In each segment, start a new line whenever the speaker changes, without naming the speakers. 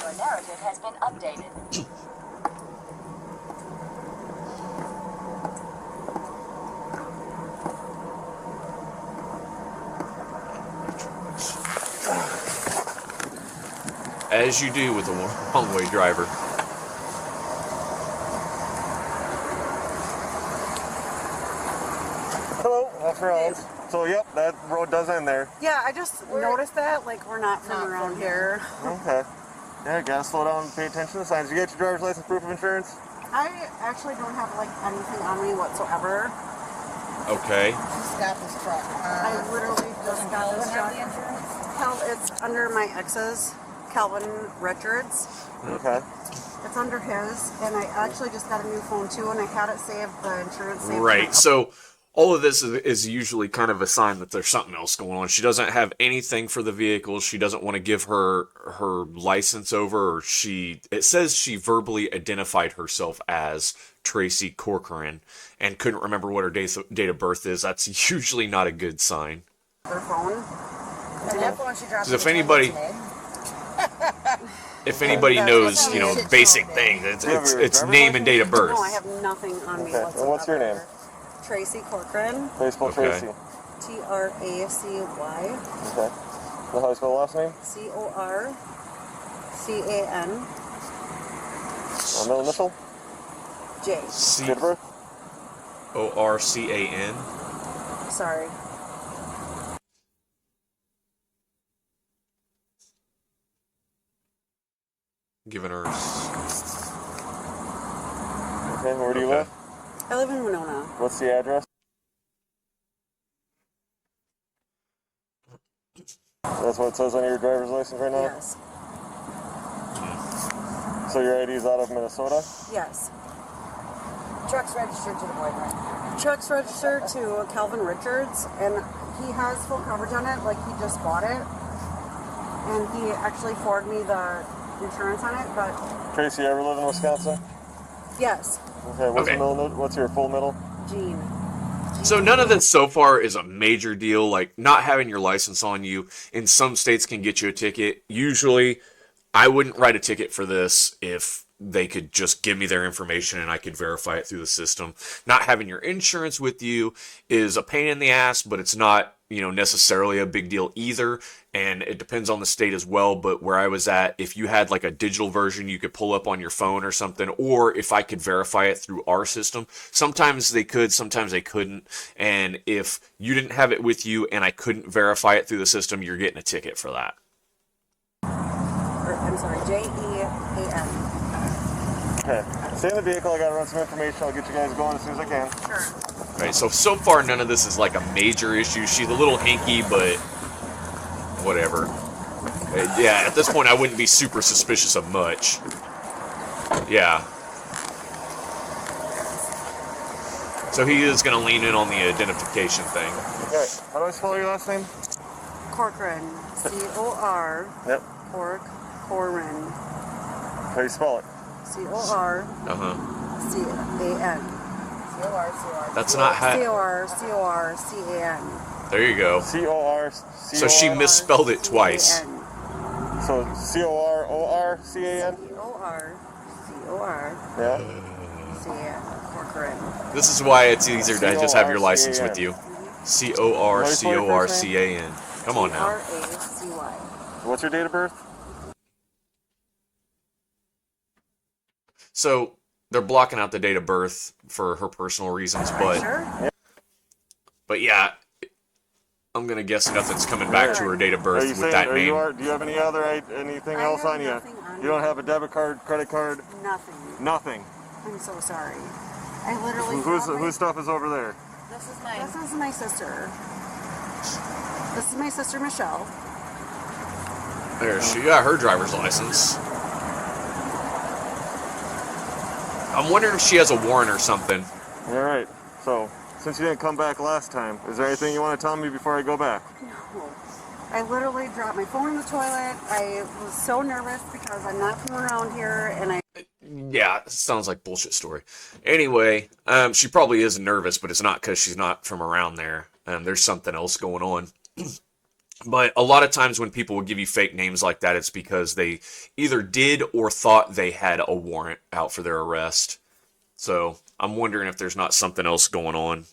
Your narrative has been updated.
As you do with a one-way driver.
Hello, that's Rollins. So, yep, that road does end there.
Yeah, I just noticed that. Like, we're not from around here.
Okay. Yeah, gotta slow down and pay attention to the signs. You get your driver's license, proof of insurance?
I actually don't have, like, anything on me whatsoever.
Okay.
Just got this truck.
I literally just got this truck. It's under my ex's, Calvin Richards.
Okay.
It's under his, and I actually just got a new phone too, and I had it saved, the insurance saved.
Right, so all of this is usually kind of a sign that there's something else going on. She doesn't have anything for the vehicle. She doesn't want to give her license over, or it says she verbally identified herself as Tracy Corcoran and couldn't remember what her date of birth is. That's usually not a good sign.
Their phone.
And that phone she dropped.
Because if anybody knows, you know, basic things, it's name and date of birth.
No, I have nothing on me whatsoever.
And what's your name?
Tracy Corcoran.
Baseball Tracy.
Tracy.
Okay. The how you spell the last name?
Corcan.
Middle initial?
J.
Date of birth?
Orcan.
Sorry.
Giving her.
Okay, where do you live?
I live in Winona.
What's the address? That's what it says on your driver's license right now?
Yes.
So your ID is out of Minnesota?
Yes.
Truck's registered to the boyfriend.
Truck's registered to Calvin Richards, and he has full coverage on it, like he just bought it. And he actually forwarded me the insurance on it, but...
Tracy, you ever live in Wisconsin?
Yes.
Okay, what's your full middle?
Jean.
So none of this so far is a major deal. Like, not having your license on you in some states can get you a ticket. Usually, I wouldn't write a ticket for this if they could just give me their information and I could verify it through the system. Not having your insurance with you is a pain in the ass, but it's not, you know, necessarily a big deal either. And it depends on the state as well. But where I was at, if you had like a digital version you could pull up on your phone or something, or if I could verify it through our system, sometimes they could, sometimes they couldn't. And if you didn't have it with you and I couldn't verify it through the system, you're getting a ticket for that.
I'm sorry, Jean.
Okay. Stay in the vehicle. I gotta run some information. I'll get you guys going as soon as I can.
Sure.
Right, so far none of this is like a major issue. She's a little hinky, but whatever. Yeah, at this point I wouldn't be super suspicious of much. Yeah. So he is going to lean in on the identification thing.
Okay, how do I spell your last name?
Corcoran. C-O-R.
Yep.
Corcoran.
How do you spell it?
C-O-R. C-A-N.
That's not how.
C-O-R-C-O-R-C-A-N.
There you go.
C-O-R-C-O-R.
So she misspelled it twice.
So C-O-R-O-R-C-A-N?
C-O-R-C-O-R.
Yeah.
C-A-N. Corcoran.
This is why it's easier to just have your license with you. C-O-R-C-O-R-C-A-N. Come on now.
R-A-C-Y.
What's your date of birth?
So they're blocking out the date of birth for her personal reasons, but
Sure.
but yeah, I'm gonna guess nothing's coming back to her date of birth with that name.
Do you have anything else on you? You don't have a debit card, credit card?
Nothing.
Nothing.
I'm so sorry. I literally.
Whose stuff is over there?
This is mine.
This is my sister. This is my sister Michelle.
There, she got her driver's license. I'm wondering if she has a warrant or something.
All right. So, since you didn't come back last time, is there anything you want to tell me before I go back?
No. I literally dropped my phone in the toilet. I was so nervous because I'm not from around here, and I...
Yeah, it sounds like a bullshit story. Anyway, she probably is nervous, but it's not because she's not from around there. There's something else going on. But a lot of times when people will give you fake names like that, it's because they either did or thought they had a warrant out for their arrest. So I'm wondering if there's not something else going on.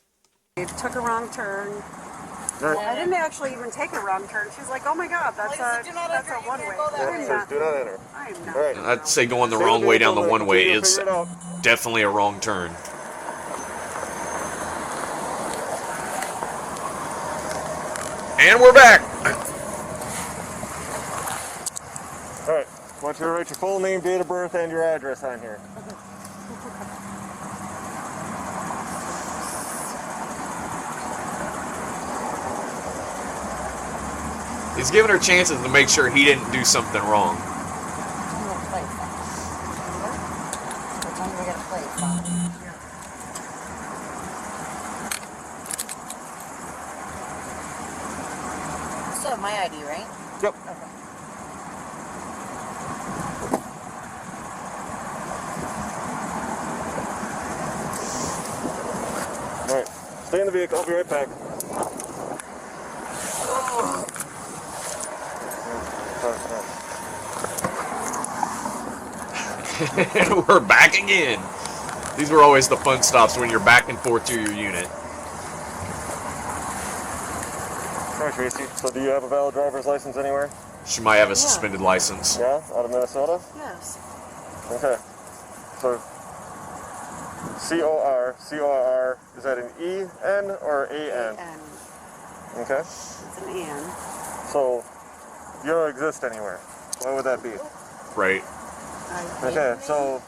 He took a wrong turn.
Right.
I didn't actually even take a wrong turn. She's like, "Oh my God, that's a one way."
Yeah, it says do not enter.
I am not.
All right.
I'd say going the
Stay
wrong
with
way
the
down the
vehicle,
one way
continue to
is
figure it out.
definitely a wrong turn. And we're back.
All right. I want you to write your full name, date of birth, and your address on here.
He's giving her chances to make sure he didn't do something wrong.
What time do we gotta play? Still have my ID, right?
Yep.
Okay.
All right. Stay in the vehicle. I'll be right back.
And we're back again. These were always the fun stops when you're back and forth to your unit.
All right, Tracy. So do you have a valid driver's license anywhere?
She might have a suspended license.
Yeah? Out of Minnesota?
Yes.
Okay. So C-O-R, is that an E-N or A-N?
And
Okay.
it's an and.
So you don't exist anywhere. What would that be?
Right.
Okay, so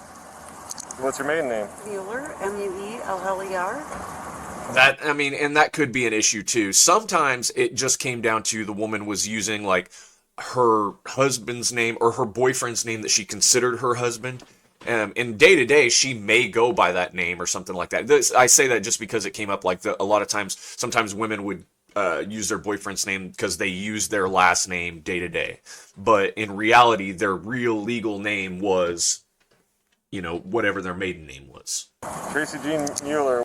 what's your maiden name?
Mueller, M-U-E-L-L-E-R.
That, I mean, and that could be an issue too. Sometimes it just came down to the woman was using like her husband's name or her boyfriend's name that she considered her husband. In day to day, she may go by that name or something like that. I say that just because it came up like a lot of times. Sometimes women would use their boyfriend's name because they use their last name day to day. But in reality, their real legal name was, you know, whatever their maiden name was.
Tracy Jean Mueller.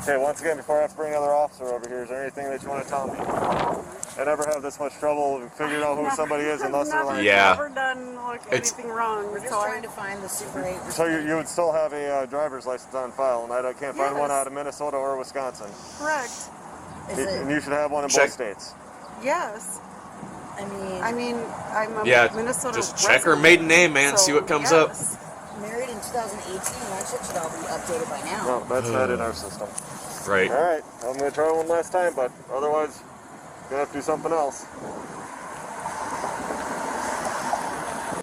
Okay, once again, before I have to bring another officer over here, is there anything that you want to tell me? I never have this much trouble figuring out who somebody is unless they're like...
Yeah.
I've never done anything wrong.
We're just
so
trying to find the Super 8.
So you would still have a driver's license on file, and I can't find one
Yes.
out of Minnesota or Wisconsin.
Correct.
Is
And
it?
you should have one in
Check.
both states.
Yes.
I
I mean, I'm a
Yeah,
Minnesota
just check her
resident,
maiden name, man.
so
See what comes up.
yes.
mean, married in 2018. That shit should all be updated by now.
No, that's not in our system.
Right.
All right, I'm going to try one last time, but otherwise, going to have to do something else.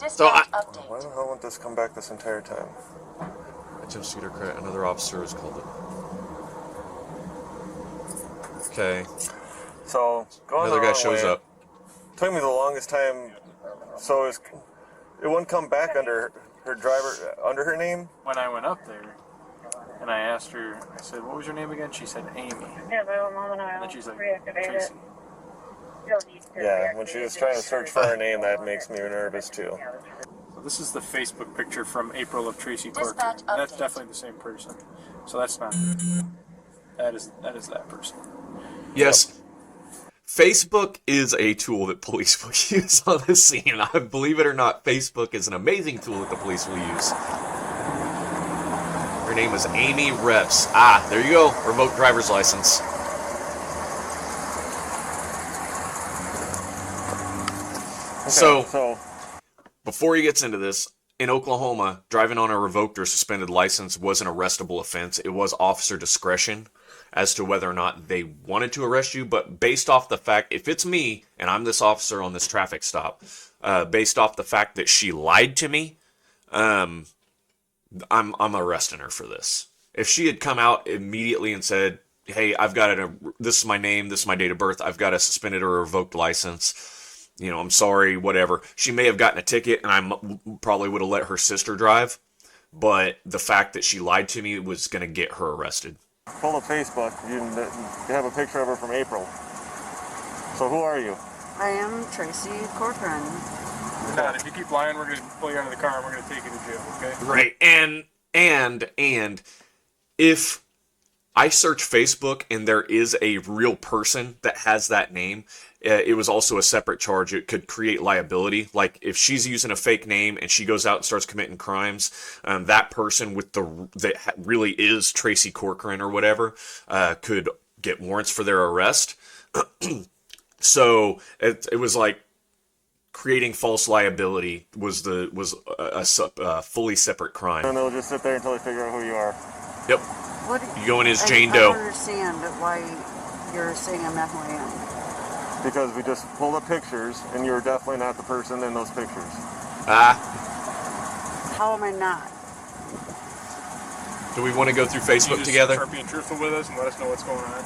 Dispatch
Why
update.
the hell won't this come back this entire time?
Attempt Cedar Credit. Another officer is called it. Okay.
So, going
Another
the
guy
wrong
shows
way.
up.
Took me the longest time. So it wouldn't come back under her driver, under her name.
When I went up there and I asked her, I said, what was your name again? She said Amy.
Yeah, but a moment
And
I'll
then she's like,
reactivate it.
Tracy.
You'll need to
Yeah, when she was trying to search for her name, that makes me nervous too.
So this is the Facebook picture from April of Tracy Corcoran.
Dispatch
And that's
update.
definitely the same person. So that's not. That is that person.
Yes. Facebook is a tool that police will use on the scene. I believe it or not, Facebook is an amazing tool that the police will use. Her name is Amy Reps. Ah, there you go. Revoked driver's license.
Okay,
So, before he gets into this, in Oklahoma, driving on a revoked or suspended license was an arrestable offense. It was officer discretion as to whether or not they wanted to arrest you, but based off the fact, if it's me and I'm this officer on this traffic stop, based off the fact that she lied to me, I'm arresting her for this. If she had come out immediately and said, "Hey, I've got this is my name, this is my date of birth, I've got a suspended or revoked license. You know, I'm sorry, whatever." She may have gotten a ticket, and I probably would have let her sister drive. But the fact that she lied to me was going to get her arrested.
pull up Facebook. You have a picture of her from April. So who are you?
I am Tracy Corcoran.
God, if you keep lying, we're going to pull you out of the car and we're going to take you to jail, okay?
Right, and if I search Facebook and there is a real person that has that name. It was also a separate charge. It could create liability. Like if she's using a fake name and she goes out and starts committing crimes, that person with that really is Tracy Corcoran or whatever could get warrants for their arrest. So it was like creating false liability was a fully separate crime.
And they'll just sit there until they figure out who you are.
Yep.
What,
You go in as Jane Doe.
I don't understand why you're saying I'm not who I am.
Because we just pulled up pictures, and you're definitely not the person in those pictures.
How am I not?
Do we want to go through Facebook
You just
together?
start being truthful with us and let us know what's going on.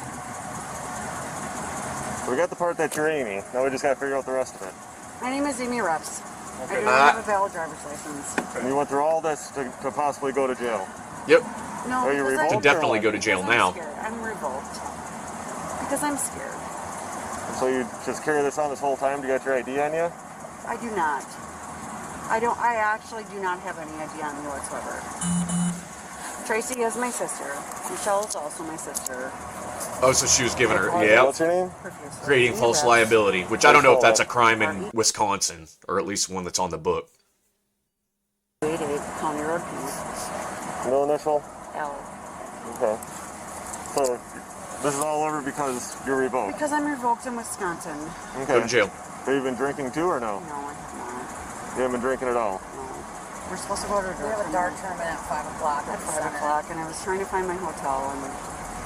We got the part that you're Amy. Now we just gotta figure out the rest of it.
My name is Amy Reps.
Okay.
I do not have a valid driver's license.
And you went through all this to possibly go to jail.
Yep.
No,
Are you
because
revoked
To definitely go to jail
because I'm
now.
scared. I'm revoked. Because I'm scared.
So you just carry this on this whole time? Do you got your ID on you?
I do not. I actually do not have any ID on me whatsoever. Tracy is my sister. Michelle is also my sister.
Oh, so she was giving her,
What's your name?
Professor
creating
Amy
false
Reps.
liability, which I don't know if that's a crime in Wisconsin, or at least one that's on the book.
88 County Road P.
No initial?
L.
Okay. So this is all over because you're revoked.
Because I'm revoked in Wisconsin.
Okay.
Go to jail.
Have you been drinking too or no?
No, I have
You haven't been drinking at all?
not. No. We're supposed to go to a
We have a dart tournament at 5 o'clock
at
at the
5
center.
o'clock, and I was trying to find my hotel, and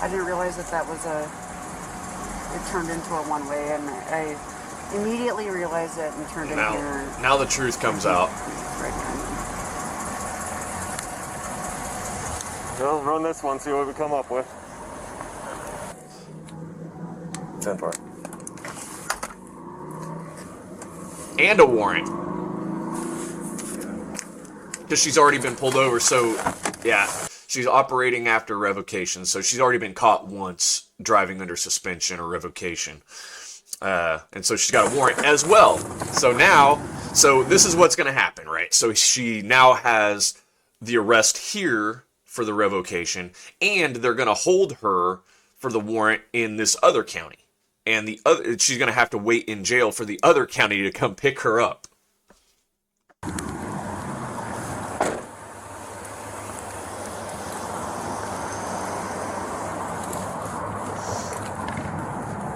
I didn't realize that was it turned into a one-way, and I immediately realized it and turned in here.
Now the truth comes out.
Right here.
Well, run this one, see what we come up with. 10-4.
And a warrant. Because she's already been pulled over, so, yeah. She's operating after revocation, so she's already been caught once driving under suspension or revocation. And so she's got a warrant as well. So this is what's going to happen, right? So she now has the arrest here for the revocation, and they're going to hold her for the warrant in this other county. And she's going to have to wait in jail for the other county to come pick her up.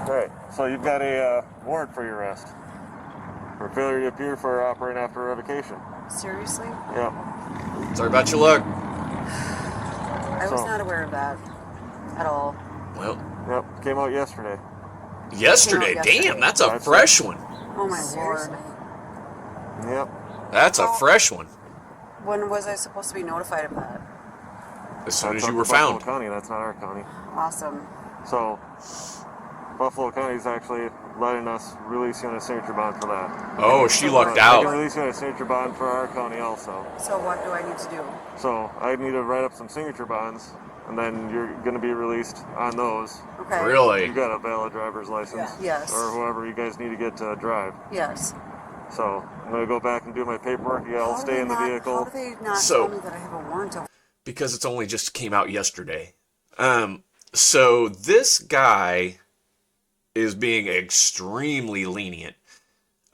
Alright, so you've got a warrant for your arrest. For failure to appear for operating after revocation.
Seriously?
Yep.
Sorry about your luck.
I was
So-
not aware of that at all.
Well,
Yep, came out yesterday.
yesterday.
yesterday.
Damn, that's a fresh one.
Oh my
Seriously?
lord.
Yep.
That's a fresh one.
When was I supposed to be notified of that?
As soon as
That's
you were
Buffalo
found.
County, that's not our county.
Awesome.
So, Buffalo County is actually letting us release you on a signature bond for that.
Oh, she lucked
I can
out.
release you on a signature bond for our county also.
So what do I need to do?
So, I need to write up some signature bonds, and then you're going to be released on those.
Okay.
Really?
You got a valid driver's license.
Yes.
Or whoever you guys need to get to drive.
Yes.
So, I'm going to go back and do my paperwork. You all
How do
stay
they
in the
not-
vehicle.
How do they not
So-
tell me that I have a warrant of?
Because it's only just came out yesterday. So this guy is being extremely lenient.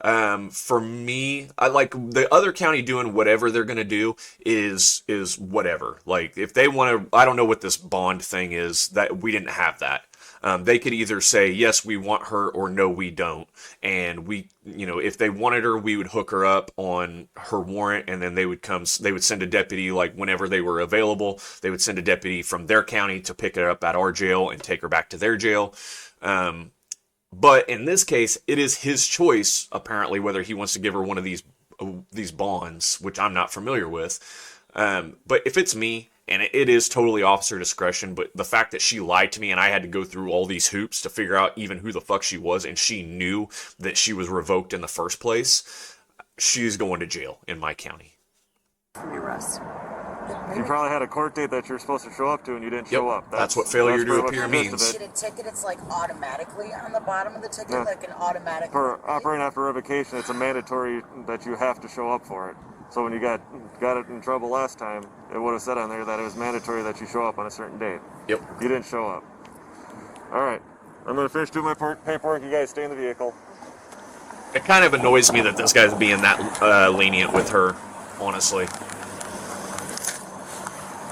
For me, I like the other county doing whatever they're gonna do is whatever. Like if they want to, I don't know what this bond thing is. That we didn't have that. They could either say yes, we want her, or no, we don't. And we, if they wanted her, we would hook her up on her warrant, and then they would send a deputy, like whenever they were available, they would send a deputy from their county to pick her up at our jail and take her back to their jail. But in this case, it is his choice, apparently, whether he wants to give her one of these bonds, which I'm not familiar with. But if it's me, and it is totally officer discretion, but the fact that she lied to me and I had to go through all these hoops to figure out even who the fuck she was, and she knew that she was revoked in the first place, she's going to jail in my county.
From the arrest.
You probably had a court date that you're supposed to show up to and you didn't show up.
That's what failure to
pretty much
appear
the gist of
means.
it.
Get a ticket, it's like automatically on the bottom of the ticket,
Yeah.
like an automatic.
For operating after revocation, it's a mandatory that you have to show up for it. So when you got it in trouble last time, it would have said on there that it was mandatory that you show up on a certain date.
Yep.
You didn't show up. All right. I'm going to finish doing my paperwork. You guys stay in the vehicle.
It kind of annoys me that this guy's being that lenient with her, honestly.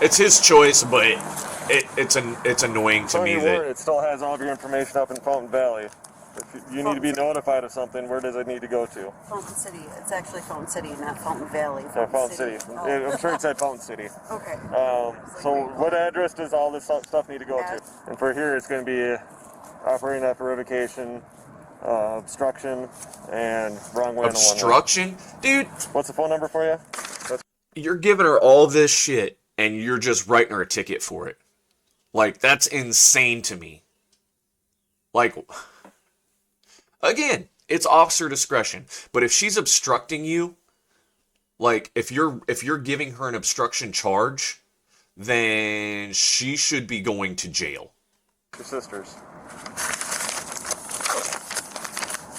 It's his choice, but it's annoying to
On
me
your
that...
warrant, it still has all of your information up in Fountain Valley. If you need to be notified of something, where does it need to go to?
Fountain City. It's actually Fountain City, not Fountain Valley.
Fountain City.
Oh.
I'm sure it said Fountain City.
Okay.
So what address does all this stuff need to go to? And for here, it's going to be operating after revocation, obstruction, and wrong way on the one-way.
Obstruction? Dude,
What's the phone number for you?
you're giving her all this shit, and you're just writing her a ticket for it. Like, that's insane to me. Like, again, it's officer discretion. But if she's obstructing you, like, if you're giving her an obstruction charge, then she should be going to jail.
Your sisters.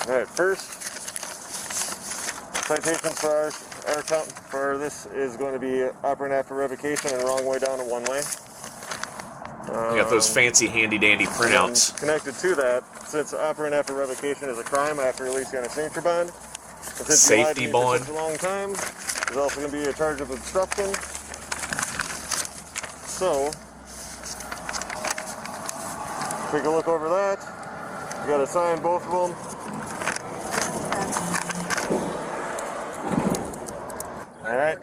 All right, first citation for our account for this is going to be operating after revocation and wrong way down to one way.
You got those fancy handy-dandy printouts.
And connected to that, since operating after revocation is a crime after releasing on a signature bond, and since you lied to
Safety
me
bond.
for such a long time, there's also going to be a charge of obstruction. So, take a look over that. You got to sign both of them. All right.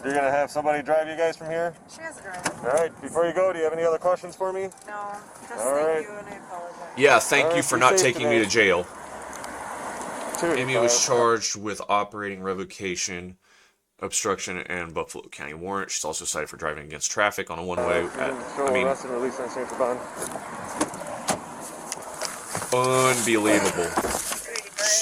You're going to have somebody drive you guys from here?
She has a driver.
All right. Before you go, do you have any other questions for me?
No, just
All
thank
right.
you, and I apologize.
Yeah, thank
All
you
right,
for
be
not
safe
taking me
today.
to jail.
285.
Amy was charged with operating revocation, obstruction, and Buffalo County warrant. She's also cited for driving against traffic on a one-way.
Show
I mean,
arrest and release on signature bond.
unbelievable.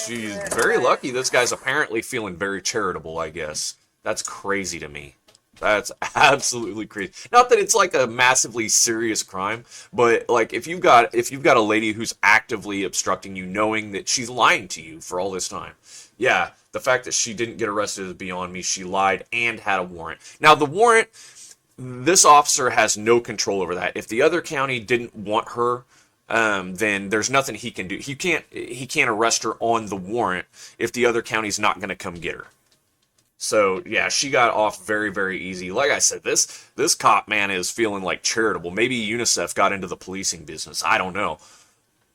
She's very lucky. This guy's apparently feeling very charitable, I guess. That's crazy to me. That's absolutely crazy. Not that it's like a massively serious crime, but like if you've got a lady who's actively obstructing you, knowing that she's lying to you for all this time. Yeah, the fact that she didn't get arrested is beyond me. She lied and had a warrant. Now the warrant, this officer has no control over that. If the other county didn't want her, then there's nothing he can do. He can't arrest her on the warrant if the other county's not going to come get her. So yeah, she got off very, very easy. Like I said, this cop, man, is feeling like charitable. Maybe UNICEF got into the policing business. I don't know,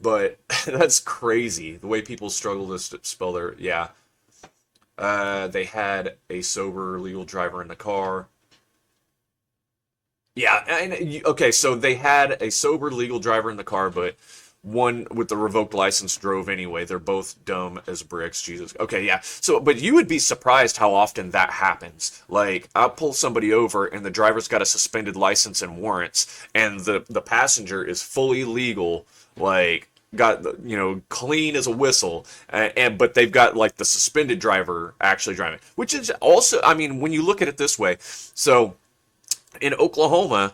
but that's crazy the way people struggle to spell their They had a sober legal driver in the car. Yeah, and okay, so they had a sober legal driver in the car, but one with the revoked license drove anyway. They're both dumb as bricks. Jesus. Okay, yeah. So, but you would be surprised how often that happens. Like, I'll pull somebody over and the driver's got a suspended license and warrants, and the passenger is fully legal, like, got, clean as a whistle, but they've got, like, the suspended driver actually driving. Which is also, I mean, when you look at it this way, so in Oklahoma,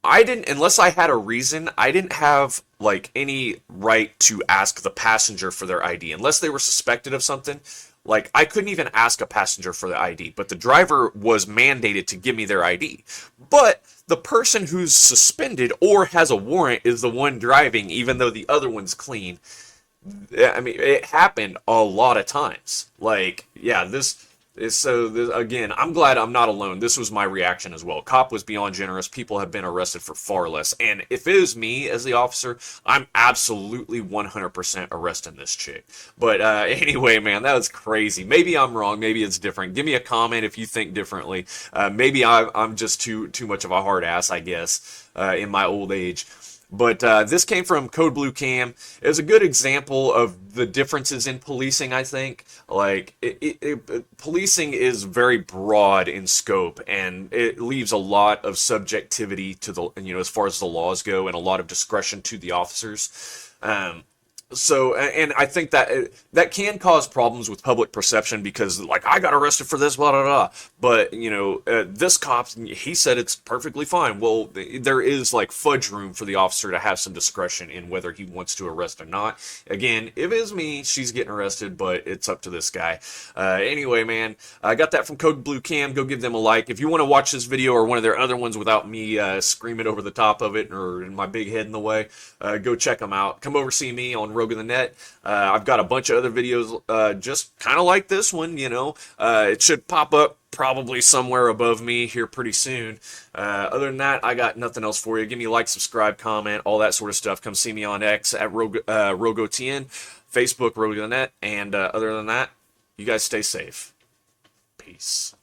unless I had a reason, I didn't have, like, any right to ask the passenger for their ID. Unless they were suspected of something, like, I couldn't even ask a passenger for the ID. But the driver was mandated to give me their ID. But the person who's suspended or has a warrant is the one driving, even though the other one's clean. I mean, it happened a lot of times. Like, yeah, again, I'm glad I'm not alone. This was my reaction as well. Cop was beyond generous. People have been arrested for far less. And if it was me as the officer, I'm absolutely 100% arresting this chick. But anyway, man, that was crazy. Maybe I'm wrong. Maybe it's different. Give me a comment if you think differently. Maybe I'm just too much of a hard ass, I guess, in my old age. But this came from Code Blue Cam. It was a good example of the differences in policing, I think. Like, policing is very broad in scope, and it leaves a lot of subjectivity to as far as the laws go, and a lot of discretion to the officers. So, and I think that that can cause problems with public perception because, like, I got arrested for this, blah, blah, blah. But, you know, this cop, he said it's perfectly fine. Well, there is, like, fudge room for the officer to have some discretion in whether he wants to arrest or not. Again, if it is me, she's getting arrested, but it's up to this guy. Anyway, man, I got that from Code Blue Cam. Go give them a like. If you want to watch this video or one of their other ones without me screaming over the top of it or my big head in the way, go check them out. Come over see me on Rogue of the Net. I've got a bunch of other videos just kind of like this one, you know. It should pop up probably somewhere above me here pretty soon. Other than that, I got nothing else for you. Give me a like, subscribe, comment, all that sort of stuff. Come see me on X at RogueOTN, Facebook, Rogue of the Net, and other than that, you guys stay safe. Peace.